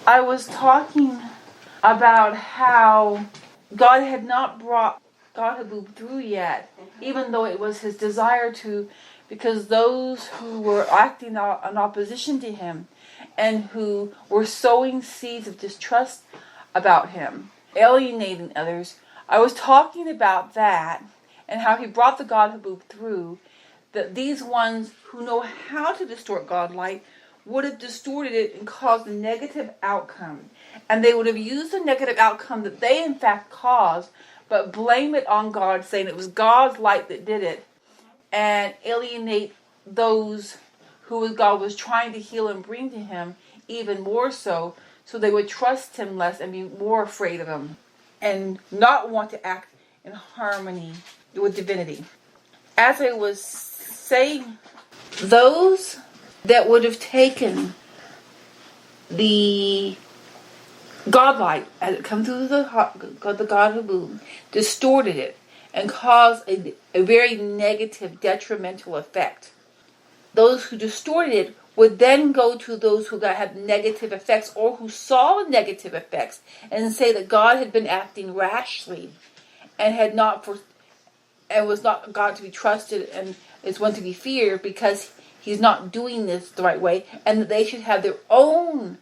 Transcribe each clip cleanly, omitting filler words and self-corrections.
I was talking about how God had not brought God Haboob through yet, even though it was his desire to, because those who were acting in opposition to him and who were sowing seeds of distrust about him, alienating others. I was talking about that and how he brought the God Haboob through, that these ones who know how to distort God light would have distorted it and caused a negative outcome. And they would have used the negative outcome that they in fact caused, but blame it on God, saying it was God's light that did it, and alienate those who God was trying to heal and bring to him even more so they would trust him less and be more afraid of him and not want to act in harmony with divinity. As I was saying, those that would have taken the godlight as it comes through the God Haboob, distorted it, and caused a very negative, detrimental effect. Those who distorted it would then go to those who had negative effects or who saw negative effects and say that God had been acting rashly and was not God to be trusted and is one to be feared because he's not doing this the right way, and that they should have their own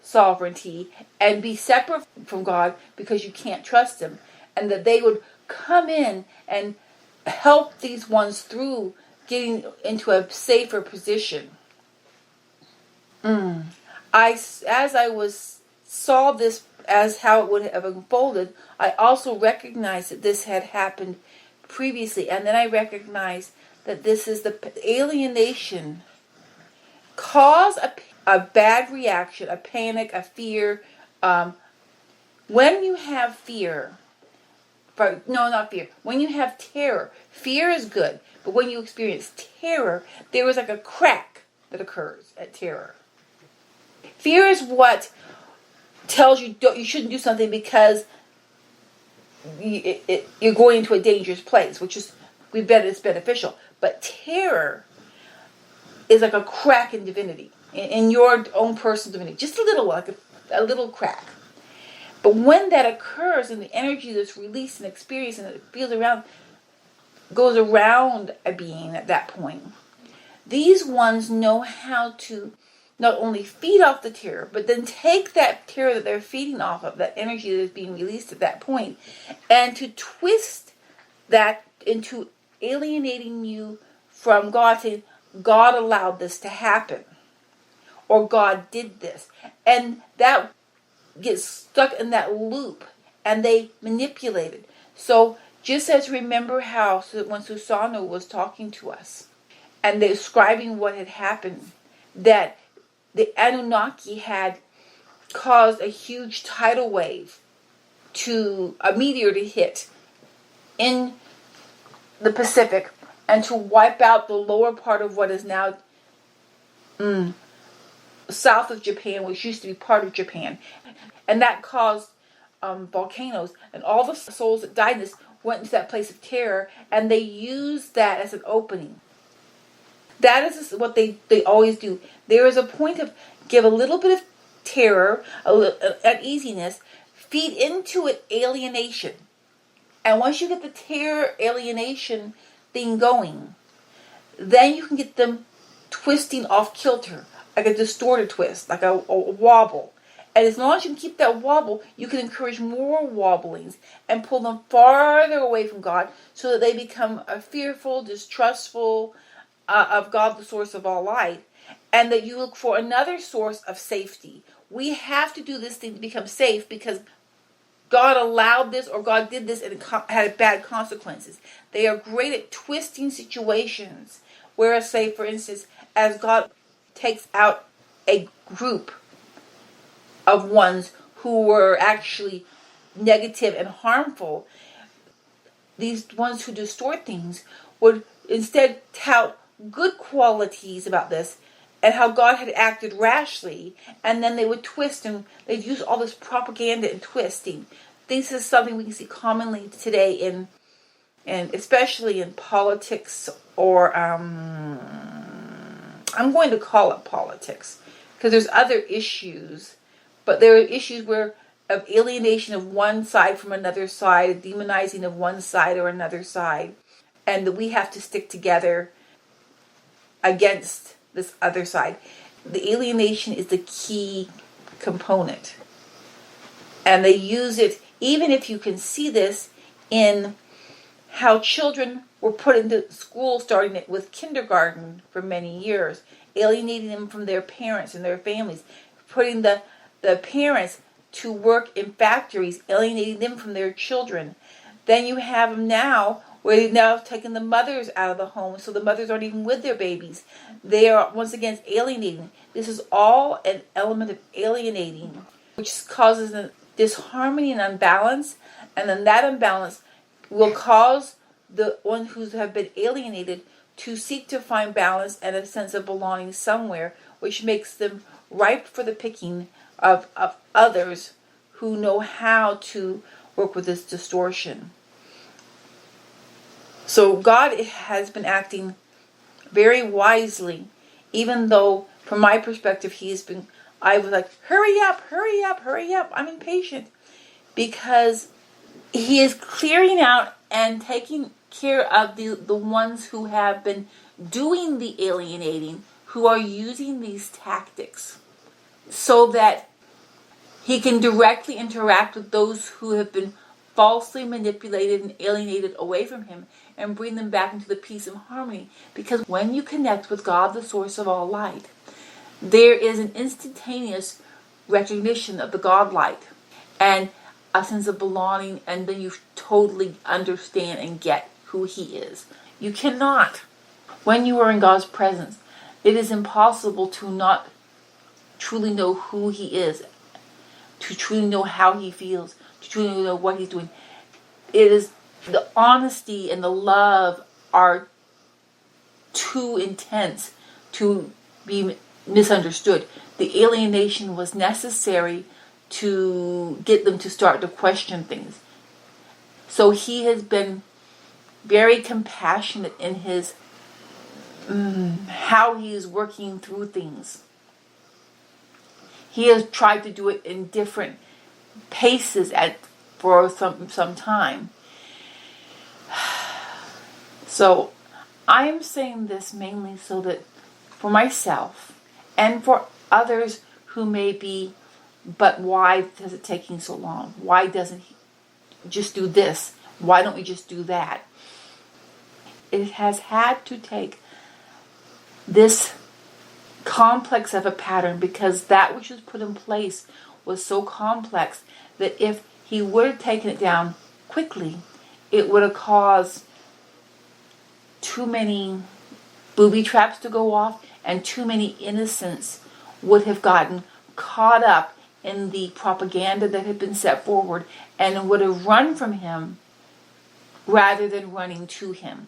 sovereignty and be separate from God because you can't trust him, and that they would come in and help these ones through getting into a safer position. As I saw this as how it would have unfolded, I also recognized that this had happened previously, and then I recognized that this is the alienation cause a bad reaction, a panic, a fear. When you have fear, not fear. When you have terror, fear is good, but when you experience terror, there is like a crack that occurs at terror. Fear is what tells you you shouldn't do something because you're going into a dangerous place, which is, we bet it's beneficial. But terror is like a crack in divinity, in your own personal divinity, just a little, like a little crack. But when that occurs and the energy that's released and experienced and it feels around, goes around a being at that point, these ones know how to not only feed off the terror, but then take that terror that they're feeding off of, that energy that is being released at that point, and to twist that into alienating you from God, saying, God allowed this to happen, or God did this. And that gets stuck in that loop, and they manipulate it. So just as remember how when Susano was talking to us, and describing what had happened, that the Anunnaki had caused a huge tidal wave a meteor to hit in the Pacific and to wipe out the lower part of what is now south of Japan, which used to be part of Japan. And that caused volcanoes, and all the souls that died in this went into that place of terror, and they used that as an opening. That is what they always do. There is a point of give a little bit of terror, uneasiness, feed into it alienation. And once you get the terror alienation thing going, then you can get them twisting off kilter, like a distorted twist, like a wobble. And as long as you can keep that wobble, you can encourage more wobblings and pull them farther away from God so that they become fearful, distrustful of God, the source of all light, and that you look for another source of safety. We have to do this thing to become safe because God allowed this, or God did this, and it had bad consequences. They are great at twisting situations. Whereas, say, for instance, as God takes out a group of ones who were actually negative and harmful, these ones who distort things would instead tout good qualities about this and how God had acted rashly, and then they would twist and they'd use all this propaganda and twisting. This is something we can see commonly today and especially in politics, or I'm going to call it politics because there's other issues, But there are issues where of alienation of one side from another side, demonizing of one side or another side, and that we have to stick together against this other side. The alienation is the key component. And they use it, even if you can see this in how children were put into school, starting it with kindergarten for many years, alienating them from their parents and their families, putting the parents to work in factories, alienating them from their children. Then you have them now, where they've now taken the mothers out of the home, so the mothers aren't even with their babies. They are once again alienating. This is all an element of alienating, which causes a disharmony and unbalance, and then that imbalance will cause the ones who have been alienated to seek to find balance and a sense of belonging somewhere, which makes them ripe for the picking of others who know how to work with this distortion. So God has been acting very wisely, even though from my perspective I was like, hurry up, hurry up, hurry up. I'm impatient. Because he is clearing out and taking care of the ones who have been doing the alienating, who are using these tactics, so that he can directly interact with those who have been falsely manipulated and alienated away from him and bring them back into the peace and harmony. Because when you connect with God, the source of all light, there is an instantaneous recognition of the God light and a sense of belonging, and then you totally understand and get who he is. You cannot, when you are in God's presence, it is impossible to not truly know who he is, to truly know how he feels, to truly know what he's doing. It is the honesty and the love are too intense to be misunderstood. The alienation was necessary to get them to start to question things. So he has been very compassionate in his how he is working through things. He has tried to do it in different paces for some time. So I'm saying this mainly so that for myself and for others who may be, but why is it taking so long? Why doesn't he just do this? Why don't we just do that? It has had to take this complex of a pattern, because that which was put in place was so complex that if he would have taken it down quickly, it would have caused too many booby traps to go off, and too many innocents would have gotten caught up in the propaganda that had been set forward and would have run from him rather than running to him.